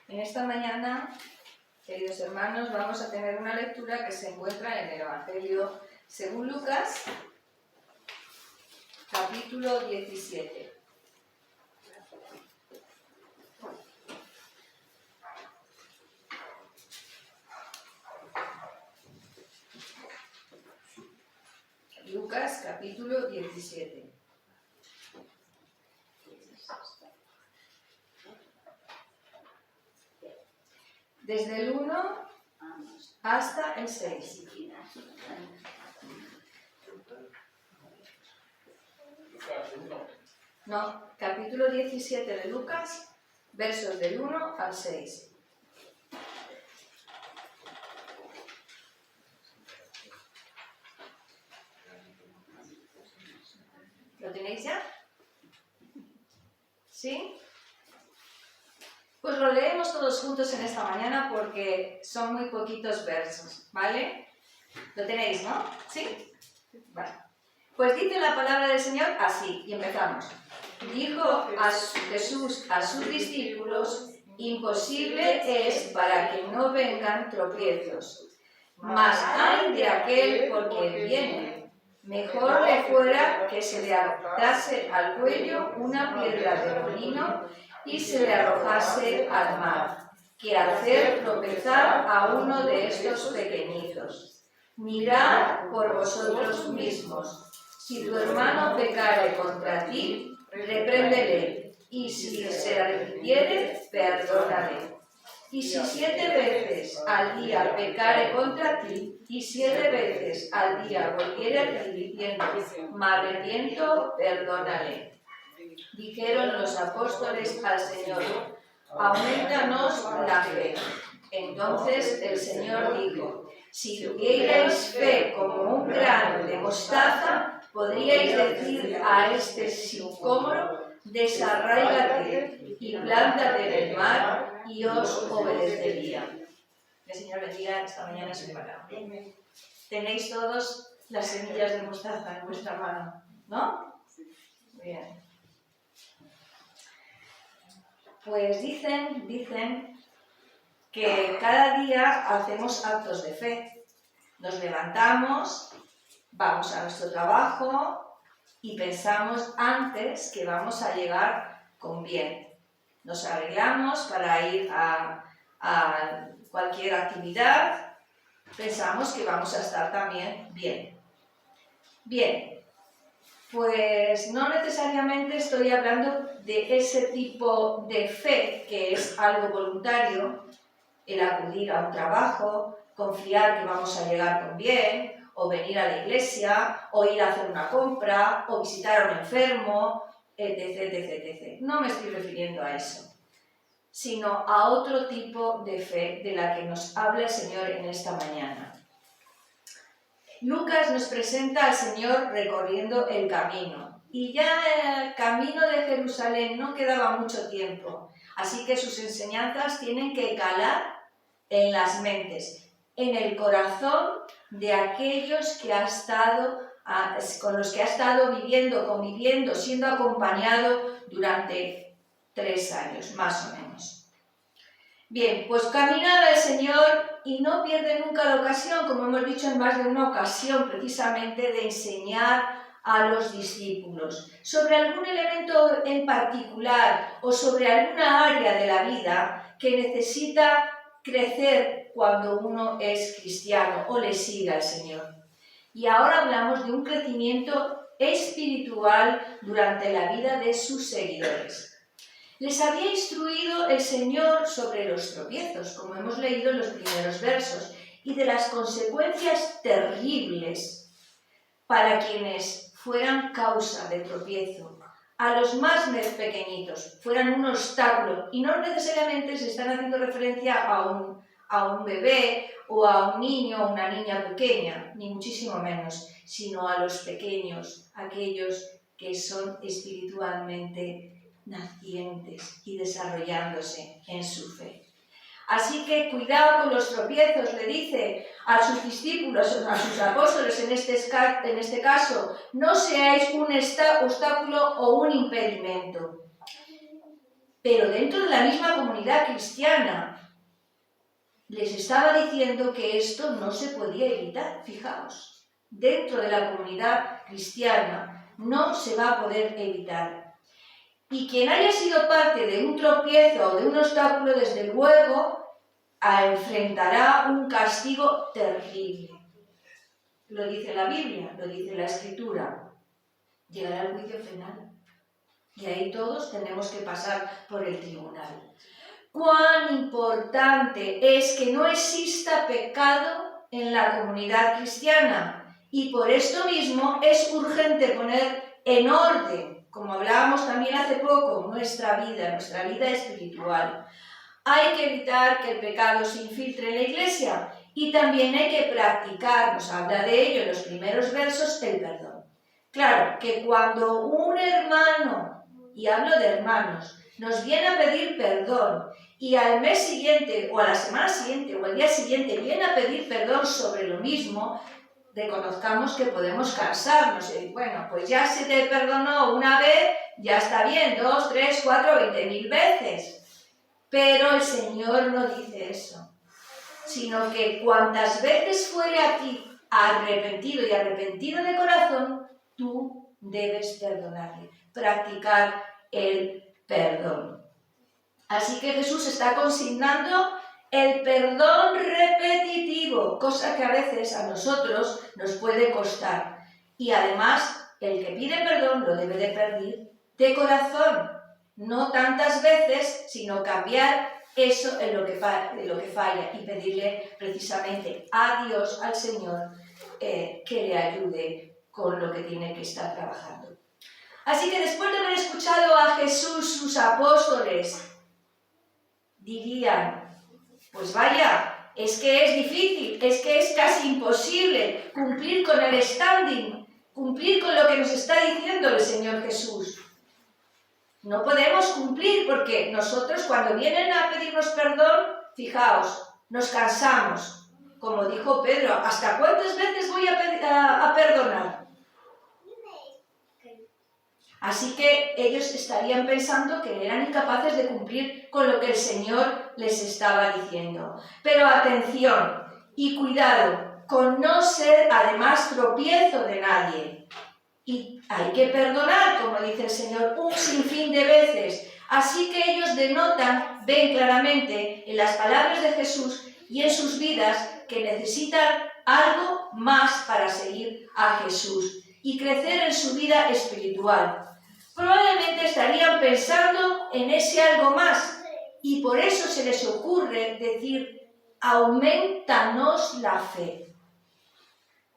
En esta mañana, queridos hermanos, vamos a tener una lectura que se encuentra en el Evangelio según Lucas, capítulo 17. Lucas, capítulo 17. Desde el 1 hasta el 6. No, capítulo 17 de Lucas, versos del 1 al 6. ¿Lo tenéis ya? ¿Sí? Pues lo leemos todos juntos en esta mañana porque son muy poquitos versos, ¿vale? ¿Lo tenéis, no? ¿Sí? Vale. Pues dice la palabra del Señor así, y empezamos. Dijo Jesús a sus discípulos: imposible es para que no vengan tropiezos, mas ay de aquel por quien viene. Mejor le fuera que se le atase al cuello una piedra de molino y se le arrojase al mar, que hacer tropezar a uno de estos pequeñitos. Mirad por vosotros mismos. Si tu hermano pecare contra ti, repréndele, y si se arrepintiere, perdónale. Y si 7 veces al día pecare contra ti, y 7 veces al día volviere a ti diciendo: me arrepiento, perdónale. Dijeron los apóstoles al Señor: aumentanos la fe. Entonces el Señor dijo: si tuvierais fe como un grano de mostaza, podríais decir a este sicómoro: desarráigate y plántate en el mar, y os obedecería. Que el Señor bendiga esta mañana su palabra. Tenéis todos las semillas de mostaza en vuestra mano, ¿no? Bien. Pues dicen que cada día hacemos actos de fe. Nos levantamos, vamos a nuestro trabajo y pensamos antes que vamos a llegar con bien. Nos arreglamos para ir a cualquier actividad, pensamos que vamos a estar también bien. Bien, pues no necesariamente estoy hablando de ese tipo de fe que es algo voluntario, el acudir a un trabajo, confiar que vamos a llegar con bien, o venir a la iglesia, o ir a hacer una compra, o visitar a un enfermo, etc, etc, etc. No me estoy refiriendo a eso, sino a otro tipo de fe de la que nos habla el Señor en esta mañana. Lucas nos presenta al Señor recorriendo el camino, y ya el camino de Jerusalén no quedaba mucho tiempo, así que sus enseñanzas tienen que calar en las mentes, en el corazón de aquellos que con los que ha estado viviendo, conviviendo, siendo acompañado durante 3 años, más o menos. Bien, pues caminaba el Señor y no pierde nunca la ocasión, como hemos dicho en más de una ocasión, precisamente de enseñar a los discípulos sobre algún elemento en particular o sobre alguna área de la vida que necesita crecer cuando uno es cristiano o le sigue al Señor. Y ahora hablamos de un crecimiento espiritual durante la vida de sus seguidores. Les había instruido el Señor sobre los tropiezos, como hemos leído en los primeros versos, y de las consecuencias terribles para quienes fueran causa de tropiezo, a los más pequeñitos, fueran un obstáculo, y no necesariamente se están haciendo referencia a un bebé o a un niño o una niña pequeña, ni muchísimo menos, sino a los pequeños, aquellos que son espiritualmente nacientes y desarrollándose en su fe. Así que cuidado con los tropiezos, le dice a sus discípulos, a sus apóstoles en este caso, no seáis un obstáculo o un impedimento. pero dentro de la misma comunidad cristiana les estaba diciendo que esto no se podía evitar. Fijaos, dentro de la comunidad cristiana no se va a poder evitar. Y quien haya sido parte de un tropiezo o de un obstáculo, desde luego, enfrentará un castigo terrible. Lo dice la Biblia, lo dice la Escritura. Llegará el juicio final. Y ahí todos tenemos que pasar por el tribunal. Cuán importante es que no exista pecado en la comunidad cristiana. Y por esto mismo es urgente poner en orden, como hablábamos también hace poco, nuestra vida espiritual. Hay que evitar que el pecado se infiltre en la Iglesia y también hay que practicar, nos habla de ello en los primeros versos, el perdón. Claro, que cuando un hermano, y hablo de hermanos, nos viene a pedir perdón y al mes siguiente o a la semana siguiente o al día siguiente viene a pedir perdón sobre lo mismo, reconozcamos que podemos cansarnos y bueno, pues ya se te perdonó una vez, ya está bien, 2, 3, 4, 20.000 veces. Pero el Señor no dice eso, sino que cuantas veces fuere a ti arrepentido y arrepentido de corazón, tú debes perdonarle, practicar el perdón. Así que Jesús está consignando el perdón repetitivo, cosa que a veces a nosotros nos puede costar. Y además, el que pide perdón lo debe de pedir de corazón, no tantas veces, sino cambiar eso en lo que falla y pedirle precisamente a Dios, al Señor, que le ayude con lo que tiene que estar trabajando. Así que después de haber escuchado a Jesús, sus apóstoles dirían, pues vaya, es que es difícil, es que es casi imposible cumplir con el standing, cumplir con lo que nos está diciendo el Señor Jesús. No podemos cumplir porque nosotros cuando vienen a pedirnos perdón, fijaos, nos cansamos. Como dijo Pedro, ¿hasta cuántas veces voy a perdonar? Así que ellos estarían pensando que eran incapaces de cumplir con lo que el Señor les estaba diciendo. Pero atención y cuidado con no ser además tropiezo de nadie. Y hay que perdonar, como dice el Señor, un sinfín de veces. Así que ellos ven claramente en las palabras de Jesús y en sus vidas que necesitan algo más para seguir a Jesús y crecer en su vida espiritual. Probablemente estarían pensando en ese algo más y por eso se les ocurre decir, aumentanos la fe.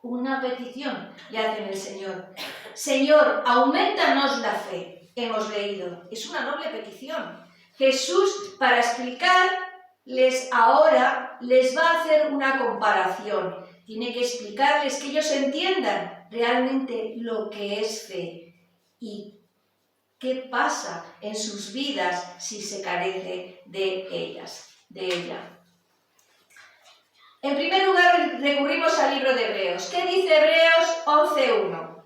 Una petición le hacen el Señor. Señor, aumentanos la fe. Hemos leído. Es una noble petición. Jesús, para explicarles ahora, les va a hacer una comparación. Tiene que explicarles que ellos entiendan realmente lo que es fe y qué pasa en sus vidas si se carece de ella. En primer lugar, recurrimos al libro de Hebreos. ¿Qué dice Hebreos 11.1?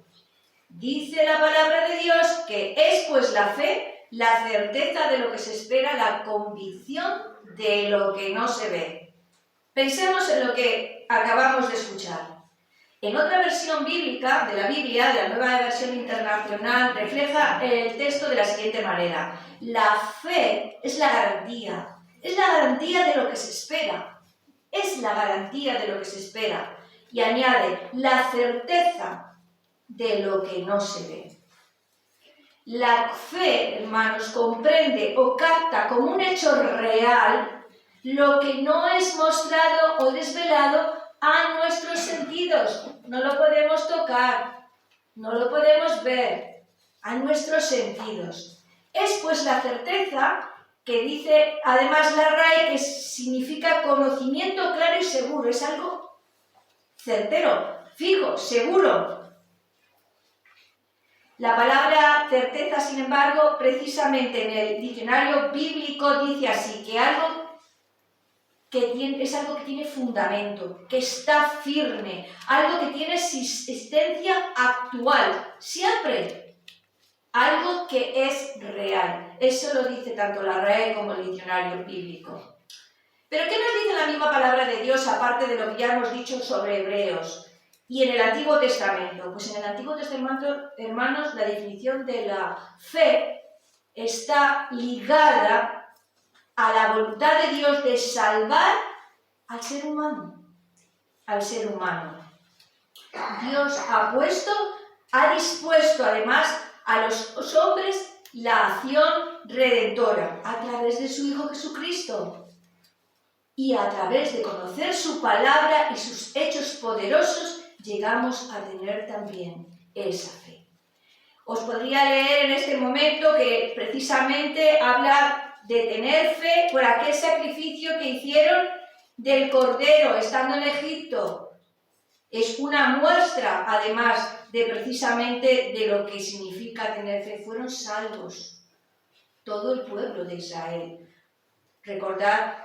Dice la palabra de Dios que es pues la fe, la certeza de lo que se espera, la convicción de lo que no se ve. Pensemos en lo que acabamos de escuchar. En otra versión bíblica de la Biblia, de la Nueva Versión Internacional, refleja el texto de la siguiente manera. La fe es la garantía de lo que se espera. Es la garantía de lo que se espera. Y añade, la certeza de lo que no se ve. La fe, hermanos, comprende o capta como un hecho real lo que no es mostrado o desvelado a nuestros sentidos. No lo podemos tocar, no lo podemos ver, a nuestros sentidos. Es pues la certeza que dice, además la RAE, que significa conocimiento claro y seguro. Es algo certero, fijo, seguro. La palabra certeza, sin embargo, precisamente en el diccionario bíblico dice así, que es algo que tiene fundamento, que está firme, algo que tiene existencia actual, siempre, algo que es real. Eso lo dice tanto la RAE como el diccionario bíblico. ¿Pero qué nos dice la misma palabra de Dios, aparte de lo que ya hemos dicho sobre Hebreos? Y en el Antiguo Testamento. Pues en el Antiguo Testamento, hermanos, la definición de la fe está ligada a la voluntad de Dios de salvar al ser humano. Al ser humano. Dios ha dispuesto además a los hombres la acción redentora a través de su Hijo Jesucristo y a través de conocer su palabra y sus hechos poderosos llegamos a tener también esa fe. Os podría leer en este momento que precisamente habla de tener fe por aquel sacrificio que hicieron del Cordero estando en Egipto. Es una muestra, además, de precisamente de lo que significa tener fe. Fueron salvos todo el pueblo de Israel. Recordad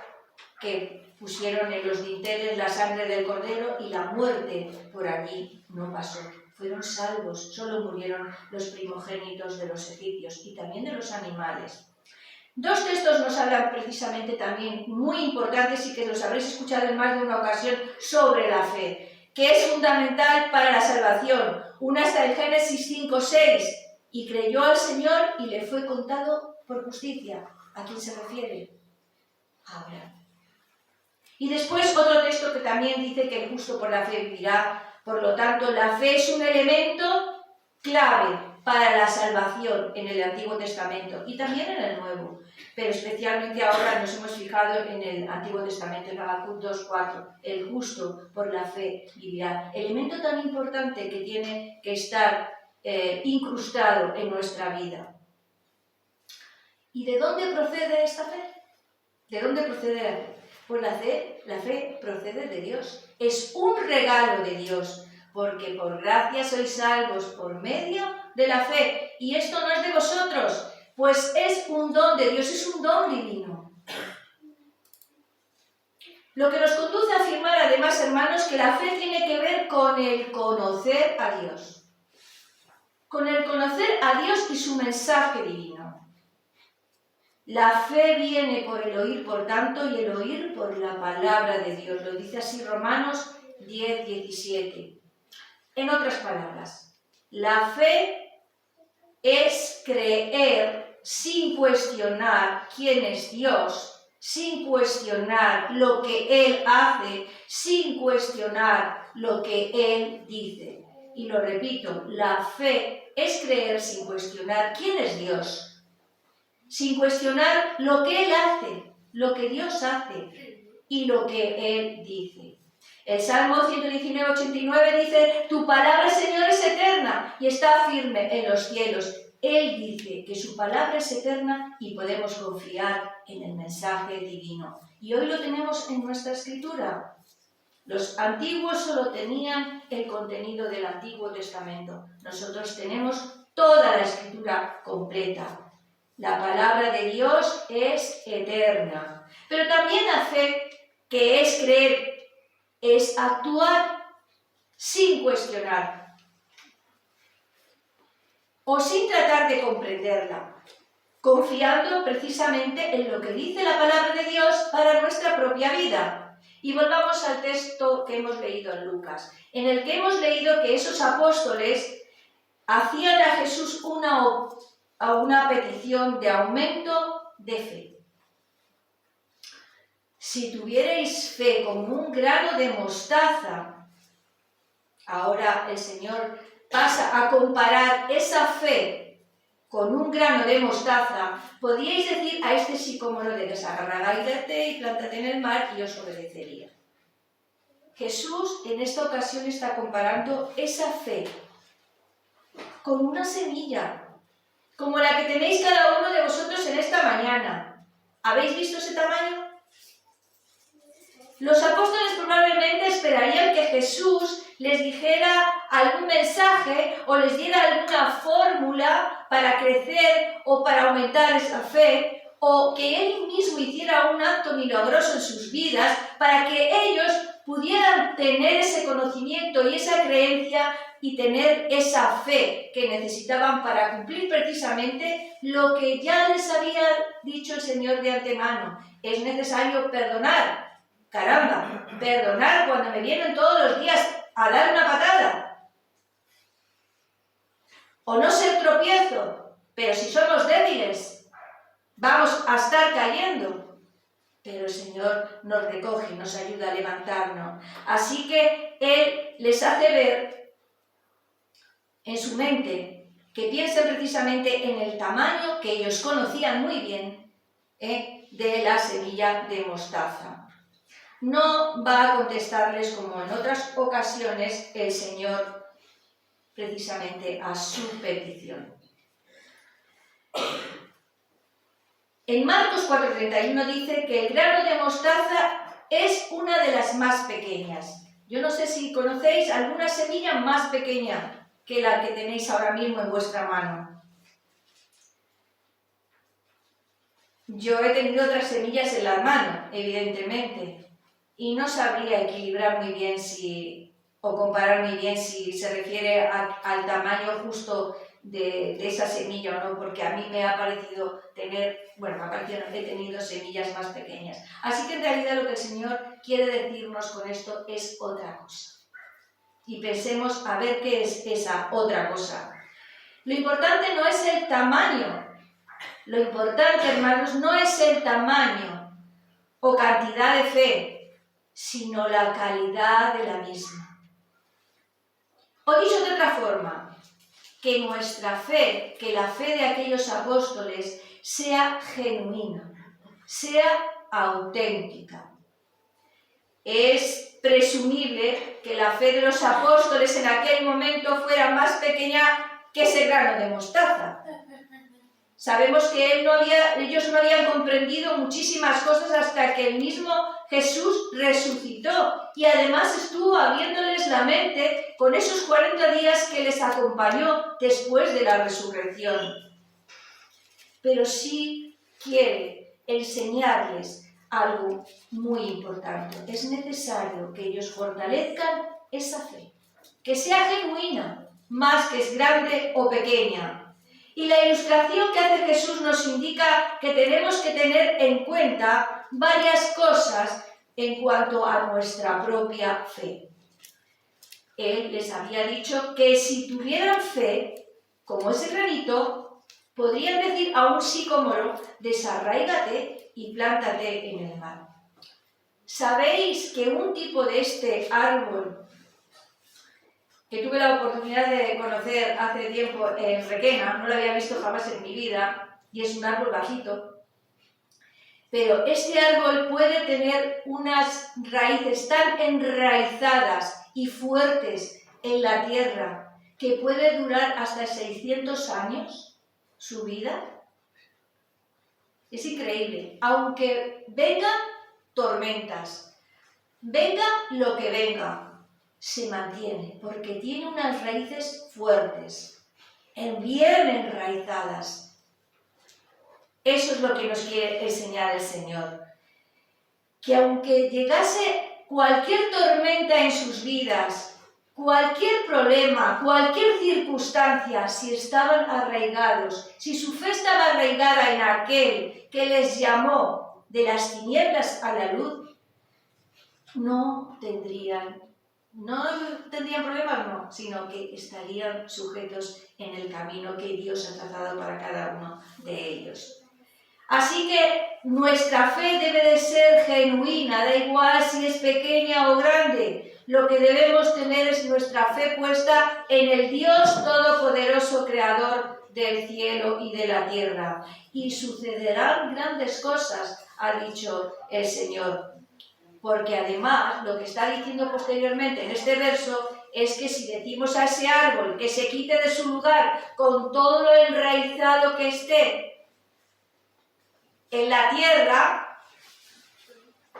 que pusieron en los dinteles la sangre del Cordero y la muerte por allí no pasó. Fueron salvos, solo murieron los primogénitos de los egipcios y también de los animales. Dos textos nos hablan precisamente también muy importantes y que los habréis escuchado en más de una ocasión sobre la fe, que es fundamental para la salvación. Una está en Génesis 5:6, y creyó al Señor y le fue contado por justicia. ¿A quién se refiere? A Abraham. Y después otro texto que también dice que el justo por la fe vivirá. Por lo tanto, la fe es un elemento clave para la salvación en el Antiguo Testamento y también en el Nuevo. Pero especialmente ahora nos hemos fijado en el Antiguo Testamento, en Habacuc 2:4. El justo por la fe vivirá. Elemento tan importante que tiene que estar incrustado en nuestra vida. ¿Y de dónde procede esta fe? ¿De dónde procede la fe? Pues la fe procede de Dios. Es un regalo de Dios, porque por gracia sois salvos por medio de la fe. Y esto no es de vosotros, pues es un don de Dios, es un don divino. Lo que nos conduce a afirmar además, hermanos, que la fe tiene que ver con el conocer a Dios. Con el conocer a Dios y su mensaje divino. La fe viene por el oír, por tanto, y el oír por la palabra de Dios. Lo dice así Romanos 10:17. En otras palabras, la fe es creer sin cuestionar quién es Dios, sin cuestionar lo que Él hace, sin cuestionar lo que Él dice. Y lo repito, la fe es creer sin cuestionar quién es Dios, sin cuestionar lo que Él hace, lo que Dios hace y lo que Él dice. El Salmo 119:89 dice: tu palabra, Señor, es eterna y está firme en los cielos. Él dice que su palabra es eterna y podemos confiar en el mensaje divino. Y hoy lo tenemos en nuestra escritura. Los antiguos solo tenían el contenido del Antiguo Testamento. Nosotros tenemos toda la escritura completa. La palabra de Dios es eterna. Pero también la fe, que es creer, es actuar sin cuestionar o sin tratar de comprenderla, confiando precisamente en lo que dice la palabra de Dios para nuestra propia vida. Y volvamos al texto que hemos leído en Lucas, en el que hemos leído que esos apóstoles hacían a Jesús una petición de aumento de fe. Si tuvierais fe como un grano de mostaza, ahora el Señor pasa a comparar esa fe con un grano de mostaza, podríais decir a este sicómoro de desarraigate y plántate en el mar y os obedecería. Jesús en esta ocasión está comparando esa fe con una semilla, como la que tenéis cada uno de vosotros en esta mañana. ¿Habéis visto ese tamaño? Los apóstoles probablemente esperarían que Jesús les dijera algún mensaje o les diera alguna fórmula para crecer o para aumentar esa fe, o que Él mismo hiciera un acto acto milagroso en sus vidas para que ellos pudieran tener ese conocimiento y esa creencia y tener esa fe que necesitaban para cumplir precisamente lo que ya les había dicho el Señor de antemano. Es necesario perdonar. Caramba, perdonar cuando me vienen todos los días a dar una patada. O no ser tropiezo, pero si somos débiles, vamos a estar cayendo. Pero el Señor nos recoge, nos ayuda a levantarnos. Así que Él les hace ver en su mente que piensen precisamente en el tamaño que ellos conocían muy bien de la semilla de mostaza. No va a contestarles como en otras ocasiones el Señor precisamente a su petición. En Marcos 4:31 dice que el grano de mostaza es una de las más pequeñas. Yo no sé si conocéis alguna semilla más pequeña que la que tenéis ahora mismo en vuestra mano. Yo he tenido otras semillas en la mano, evidentemente, y no sabría equilibrar muy bien o comparar muy bien si se refiere al tamaño justo de esa semilla o no, porque a mí me ha parecido he tenido semillas más pequeñas. Así que en realidad lo que el Señor quiere decirnos con esto es otra cosa. Y pensemos a ver qué es esa otra cosa. Lo importante no es el tamaño. Lo importante, hermanos, no es el tamaño o cantidad de fe, sino la calidad de la misma. O dicho de otra forma, que nuestra fe, que la fe de aquellos apóstoles sea genuina, sea auténtica. Es presumible que la fe de los apóstoles en aquel momento fuera más pequeña que ese grano de mostaza. Sabemos que ellos no habían comprendido muchísimas cosas hasta que el mismo Jesús resucitó y además estuvo abriéndoles la mente con esos 40 días que les acompañó después de la resurrección. Pero sí quiere enseñarles algo muy importante. Es necesario que ellos fortalezcan esa fe, que sea genuina, más que es grande o pequeña. Y la ilustración que hace Jesús nos indica que tenemos que tener en cuenta varias cosas en cuanto a nuestra propia fe. Él les había dicho que si tuvieran fe, como ese granito, podrían decir a un sicómoro, desarraígate y plántate en el mar. ¿Sabéis que un tipo de este árbol que tuve la oportunidad de conocer hace tiempo en Requena, no lo había visto jamás en mi vida, y es un árbol bajito, pero este árbol puede tener unas raíces tan enraizadas y fuertes en la tierra que puede durar hasta 600 años su vida. Es increíble, aunque vengan tormentas, venga lo que venga, se mantiene, porque tiene unas raíces fuertes, bien enraizadas. Eso es lo que nos quiere enseñar el Señor. Que aunque llegase cualquier tormenta en sus vidas, cualquier problema, cualquier circunstancia, si estaban arraigados, si su fe estaba arraigada en aquel que les llamó de las tinieblas a la luz, no tendrían problemas, no, sino que estarían sujetos en el camino que Dios ha trazado para cada uno de ellos. Así que nuestra fe debe de ser genuina, da igual si es pequeña o grande. Lo que debemos tener es nuestra fe puesta en el Dios Todopoderoso, Creador del cielo y de la tierra. Y sucederán grandes cosas, ha dicho el Señor. Porque además, lo que está diciendo posteriormente en este verso es que si decimos a ese árbol que se quite de su lugar con todo lo enraizado que esté en la tierra,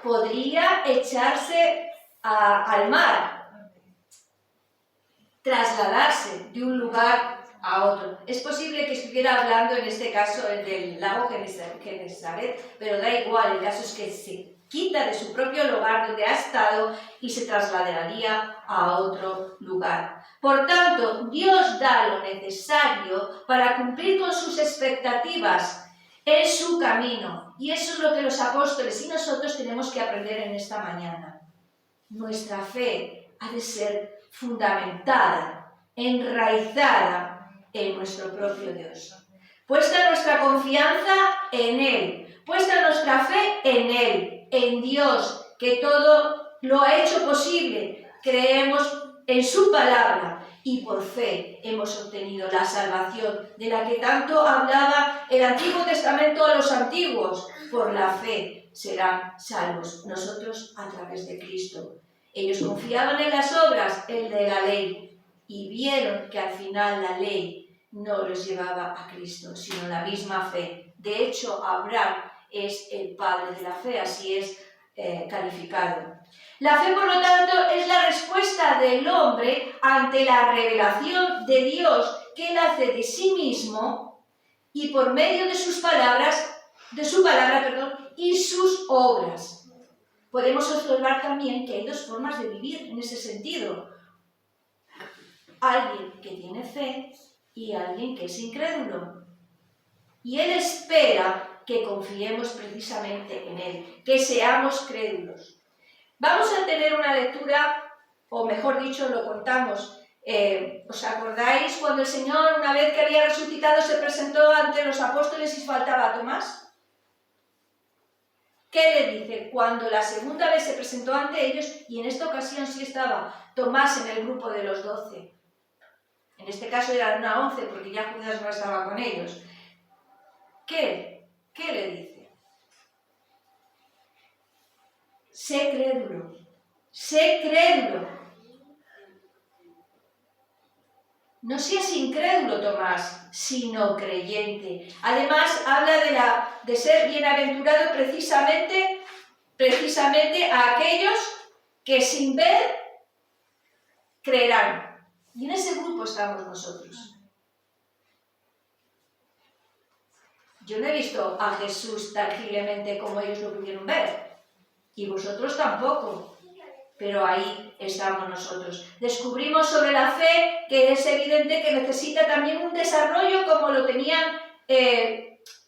podría echarse al mar, trasladarse de un lugar a otro. Es posible que estuviera hablando en este caso del lago Genesaret, pero da igual, el caso es que se quita de su propio lugar donde ha estado y se trasladaría a otro lugar. Por tanto, Dios da lo necesario para cumplir con sus expectativas en su camino. Y eso es lo que los apóstoles y nosotros tenemos que aprender en esta mañana. Nuestra fe ha de ser fundamentada, enraizada en nuestro propio Dios. Puesta nuestra confianza en Él, puesta nuestra fe en Él, en Dios, que todo lo ha hecho posible. Creemos en su palabra y por fe hemos obtenido la salvación de la que tanto hablaba el Antiguo Testamento a los antiguos. Por la fe serán salvos nosotros a través de Cristo. Ellos confiaban en las obras, el de la ley, y vieron que al final la ley no los llevaba a Cristo, sino la misma fe. De hecho, Abraham es el padre de la fe, así es calificado. La fe, por lo tanto, es la respuesta del hombre ante la revelación de Dios que él hace de sí mismo y por medio de sus palabras, y sus obras. Podemos observar también que hay dos formas de vivir en ese sentido. Alguien que tiene fe y alguien que es incrédulo. Y Él espera que confiemos precisamente en Él, que seamos crédulos. Vamos a tener una lectura, o mejor dicho, lo contamos. ¿Os acordáis cuando el Señor, una vez que había resucitado, se presentó ante los apóstoles y faltaba Tomás? ¿Qué le dice? Cuando la segunda vez se presentó ante ellos, y en esta ocasión sí estaba Tomás en el grupo de los 12. En este caso eran una 11, porque ya Judas no estaba con ellos. ¿Qué le dice? Sé crédulo, sé crédulo. No seas incrédulo, Tomás, sino creyente. Además, habla de ser bienaventurado precisamente a aquellos que sin ver creerán. Y en ese grupo estamos nosotros. Yo no he visto a Jesús tangiblemente como ellos lo pudieron ver. Y vosotros tampoco. Pero ahí estamos nosotros. Descubrimos sobre la fe que es evidente que necesita también un desarrollo como lo tenían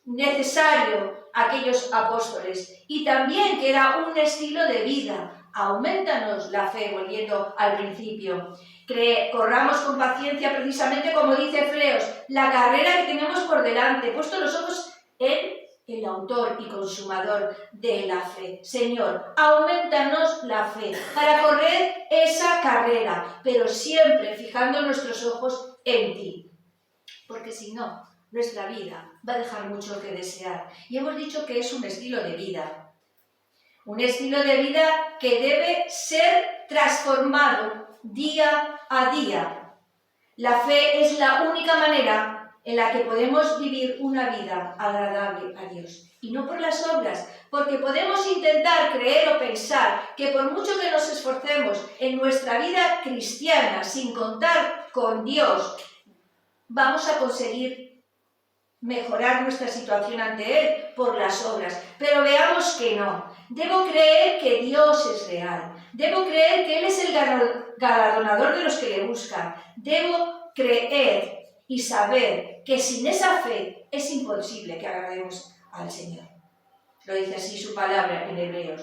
necesario aquellos apóstoles. Y también que era un estilo de vida. Aumentanos la fe, volviendo al principio. Corramos con paciencia, precisamente como dice Hebreos, la carrera que tenemos por delante, puesto los ojos en el autor y consumador de la fe. Señor, aumentanos la fe para correr esa carrera, pero siempre fijando nuestros ojos en ti. Porque si no, nuestra vida va a dejar mucho que desear. Y hemos dicho que es un estilo de vida. Un estilo de vida que debe ser transformado día a día. La fe es la única manera en la que podemos vivir una vida agradable a Dios. Y no por las obras, porque podemos intentar creer o pensar que por mucho que nos esforcemos en nuestra vida cristiana, sin contar con Dios, vamos a conseguir mejorar nuestra situación ante Él por las obras. Pero veamos que no. Debo creer que Dios es real. Debo creer que Él es el galardonador de los que le buscan. Debo creer y saber que sin esa fe es imposible que agrademos al Señor. Lo dice así su palabra en Hebreos.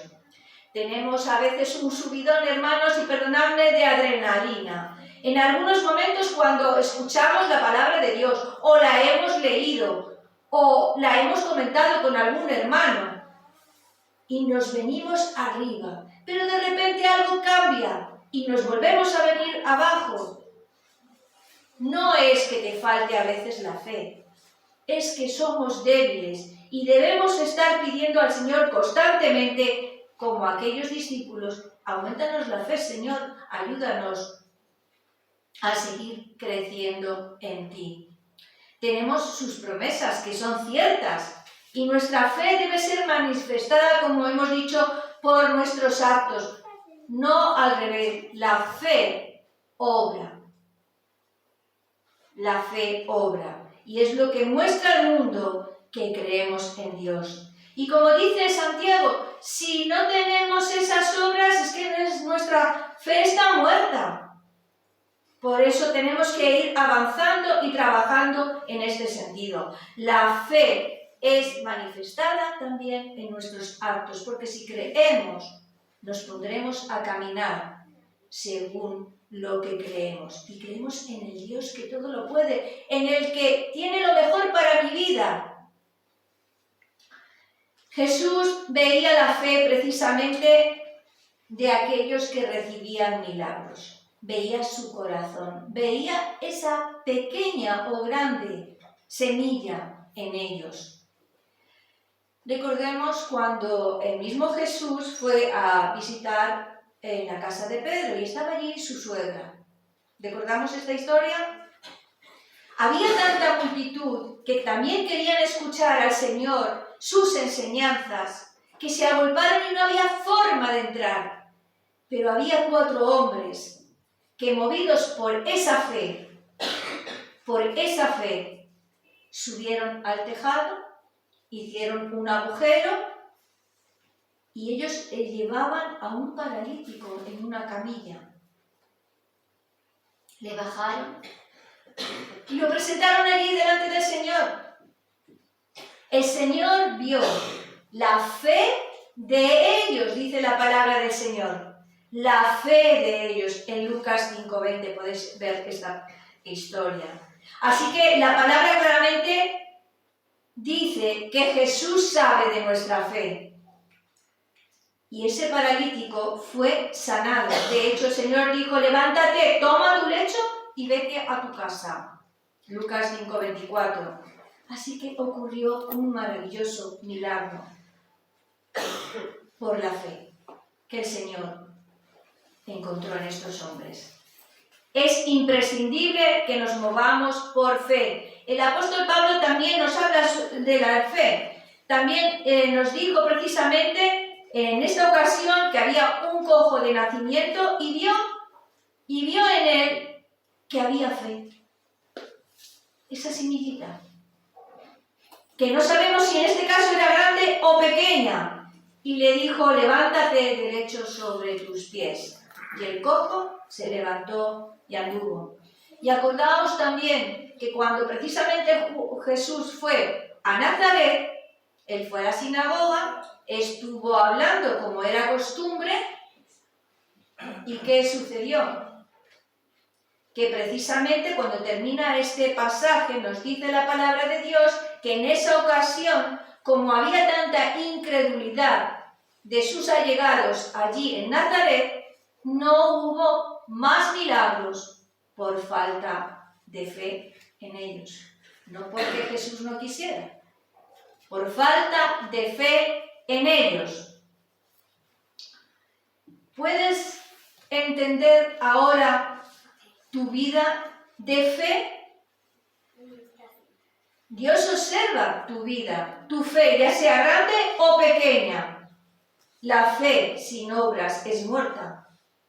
Tenemos a veces un subidón, hermanos, y perdonadme, de adrenalina. En algunos momentos cuando escuchamos la palabra de Dios, o la hemos leído, o la hemos comentado con algún hermano, y nos venimos arriba. Pero de repente algo cambia y nos volvemos a venir abajo. No es que te falte a veces la fe, es que somos débiles y debemos estar pidiendo al Señor constantemente, como aquellos discípulos, aumentanos la fe, Señor, ayúdanos a seguir creciendo en ti. Tenemos sus promesas, que son ciertas, y nuestra fe debe ser manifestada, como hemos dicho, por nuestros actos. No al revés, la fe obra. la fe obra. Y es lo que muestra al mundo que creemos en Dios. Y como dice Santiago, si no tenemos esas obras, es que nuestra fe está muerta. Por eso tenemos que ir avanzando y trabajando en este sentido. La fe es manifestada también en nuestros actos, porque si creemos, nos pondremos a caminar según lo que creemos. Y creemos en el Dios que todo lo puede, en el que tiene lo mejor para mi vida. Jesús veía la fe precisamente de aquellos que recibían milagros. Veía su corazón, veía esa pequeña o grande semilla en ellos. Recordemos cuando el mismo Jesús fue a visitar en la casa de Pedro y estaba allí su suegra. ¿Recordamos esta historia? Había tanta multitud que también querían escuchar al Señor sus enseñanzas, que se agolparon y no había forma de entrar. Pero había 4 hombres que, movidos por esa fe, subieron al tejado, hicieron un agujero y ellos llevaban a un paralítico en una camilla. Le bajaron y lo presentaron allí delante del Señor. El Señor vio la fe de ellos, dice la palabra del Señor. La fe de ellos. En Lucas 5:20 podéis ver esta historia. Así que la palabra claramente dice que Jesús sabe de nuestra fe. Y ese paralítico fue sanado. De hecho, el Señor dijo, levántate, toma tu lecho y vete a tu casa. Lucas 5:24. Así que ocurrió un maravilloso milagro por la fe que el Señor encontró en estos hombres. Es imprescindible que nos movamos por fe. El apóstol Pablo también nos habla de la fe. También nos dijo precisamente en esta ocasión que había un cojo de nacimiento y vio en él que había fe. Esa semillita, que no sabemos si en este caso era grande o pequeña, y le dijo, levántate derecho sobre tus pies. Y el cojo se levantó y anduvo. Y acordaos también que cuando precisamente Jesús fue a Nazaret, él fue a la sinagoga, estuvo hablando como era costumbre, ¿y qué sucedió? Que precisamente cuando termina este pasaje nos dice la palabra de Dios que en esa ocasión, como había tanta incredulidad de sus allegados allí en Nazaret, no hubo más milagros por falta de fe en ellos. No porque Jesús no quisiera, por falta de fe en ellos. ¿Puedes entender ahora tu vida de fe? Dios observa tu vida, tu fe, ya sea grande o pequeña. La fe sin obras es muerta.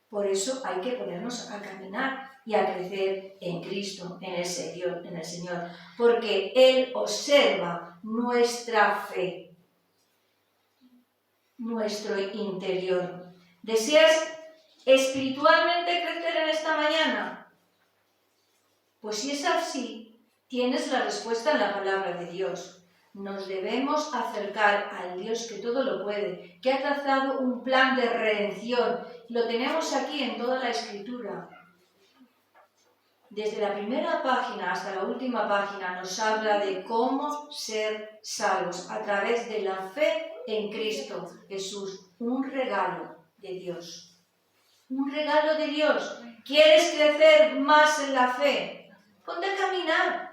Por eso hay que ponernos a caminar y a crecer en Cristo, en el Señor, porque Él observa nuestra fe, nuestro interior. ¿Deseas espiritualmente crecer en esta mañana? Pues si es así, tienes la respuesta en la palabra de Dios. Nos debemos acercar al Dios que todo lo puede, que ha trazado un plan de redención. Lo tenemos aquí en toda la Escritura. Desde la primera página hasta la última página nos habla de cómo ser salvos a través de la fe en Cristo Jesús. Un regalo de Dios. Un regalo de Dios. ¿Quieres crecer más en la fe? Ponte a caminar.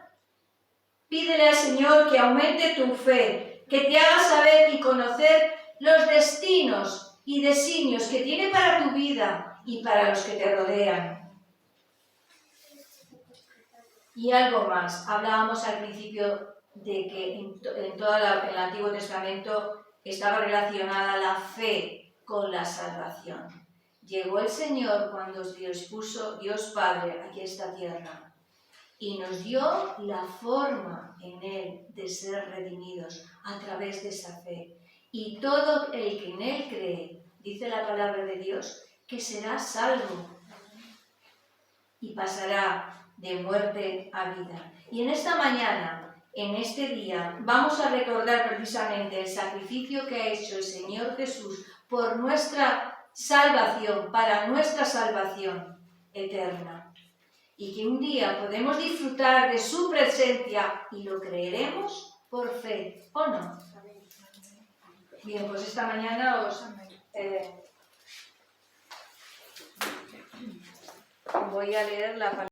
Pídele al Señor que aumente tu fe, que te haga saber y conocer los destinos y designios que tiene para tu vida y para los que te rodean. Y algo más. Hablábamos al principio de que en todo el Antiguo Testamento estaba relacionada la fe con la salvación. Llegó el Señor cuando Dios puso Dios Padre aquí a esta tierra. y nos dio la forma en Él de ser redimidos a través de esa fe. Y todo el que en Él cree, dice la palabra de Dios, que será salvo y pasará de muerte a vida. Y en esta mañana, en este día, vamos a recordar precisamente el sacrificio que ha hecho el Señor Jesús por nuestra salvación, para nuestra salvación eterna. Y que un día podemos disfrutar de su presencia y lo creeremos por fe, ¿o no? Bien, pues esta mañana os voy a leer la palabra.